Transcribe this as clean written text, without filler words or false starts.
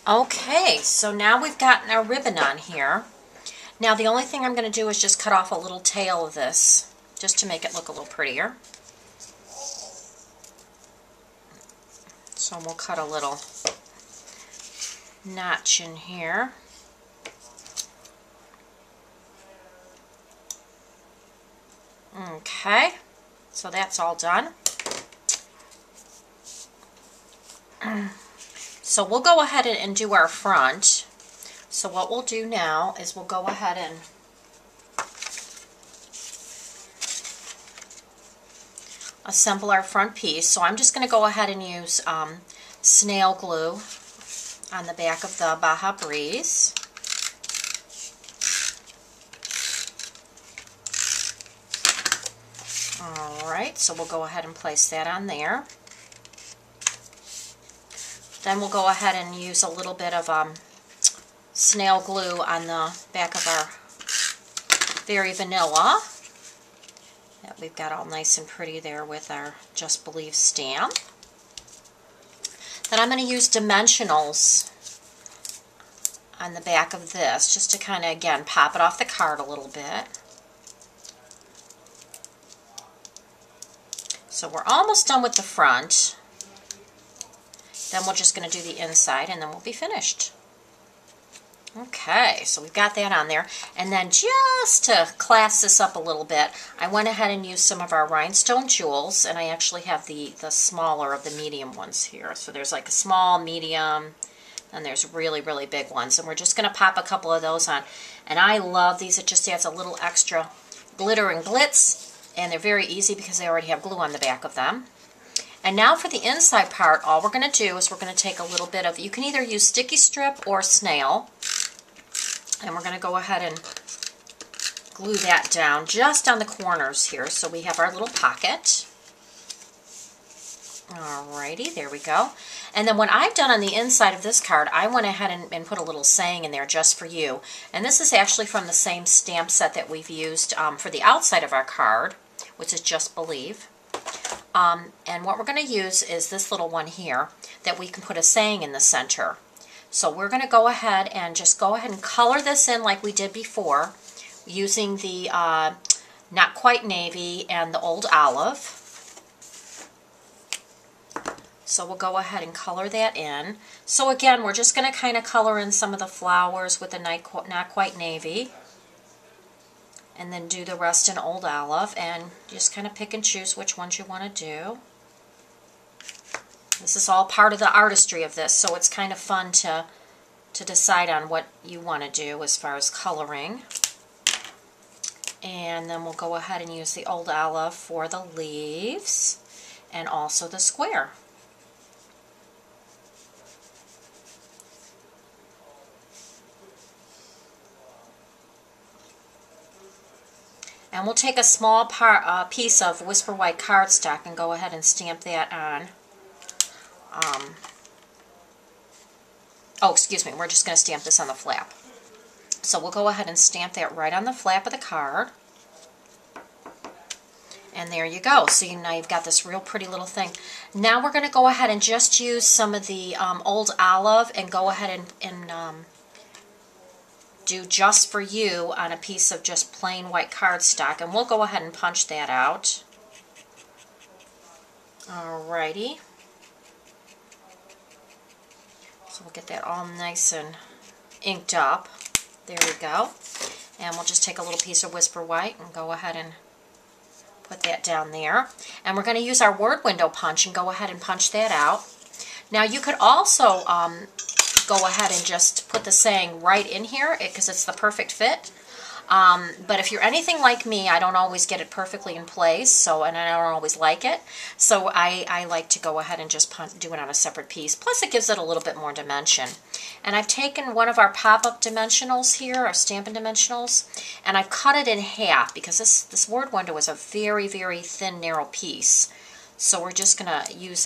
Okay, so now we've gotten our ribbon on here. Now the only thing I'm going to do is just cut off a little tail of this, just to make it look a little prettier. So we'll cut a little notch in here. Okay, so that's all done. So we'll go ahead and do our front. So what we'll do now is we'll go ahead and assemble our front piece. So I'm just going to go ahead and use snail glue on the back of the Baja Breeze. Alright, so we'll go ahead and place that on there. Then we'll go ahead and use a little bit of snail glue on the back of our Very Vanilla that we've got all nice and pretty there with our Just Believe stamp. Then I'm going to use dimensionals on the back of this just to kind of, again, pop it off the card a little bit. So we're almost done with the front. Then we're just going to do the inside and then we'll be finished. Okay, so we've got that on there. And then just to class this up a little bit, I went ahead and used some of our rhinestone jewels, and I actually have the smaller of the medium ones here. So there's like a small, medium, and there's really, really big ones. And we're just going to pop a couple of those on. And I love these. It just adds a little extra glitter and glitz. And they're very easy because they already have glue on the back of them. And now for the inside part, all we're going to do is we're going to take a little bit of, you can either use sticky strip or snail. And we're going to go ahead and glue that down just on the corners here so we have our little pocket. Alrighty, there we go. And then what I've done on the inside of this card, I went ahead and put a little saying in there just for you. And this is actually from the same stamp set that we've used for the outside of our card, which is Just Believe. And what we're going to use is this little one here that we can put a saying in the center. So we're going to go ahead and just go ahead and color this in like we did before using the Not Quite Navy and the Old Olive. So we'll go ahead and color that in. So again, we're just going to kind of color in some of the flowers with the Not Quite Navy. And then do the rest in Old Olive, and just kind of pick and choose which ones you want to do. This is all part of the artistry of this, so it's kind of fun to decide on what you want to do as far as coloring. And then we'll go ahead and use the Old Olive for the leaves and also the square. And we'll take a small piece of Whisper White cardstock and go ahead and stamp that on. Oh, excuse me, we're just going to stamp this on the flap. So we'll go ahead and stamp that right on the flap of the card. And there you go. So now you've got this real pretty little thing. Now we're going to go ahead and just use some of the Old Olive and go ahead and do Just For You on a piece of just plain white cardstock, and we'll go ahead and punch that out. Alrighty. So we'll get that all nice and inked up. There we go. And we'll just take a little piece of Whisper White and go ahead and put that down there. And we're going to use our word window punch and go ahead and punch that out. Now you could also go ahead and just put the saying right in here because it's the perfect fit. But if you're anything like me, I don't always get it perfectly in place, and I don't always like it. So I like to go ahead and just do it on a separate piece. Plus it gives it a little bit more dimension. And I've taken one of our pop-up dimensionals here, our Stampin' Dimensionals, and I've cut it in half because this word window is a very, very thin, narrow piece. So we're just going to use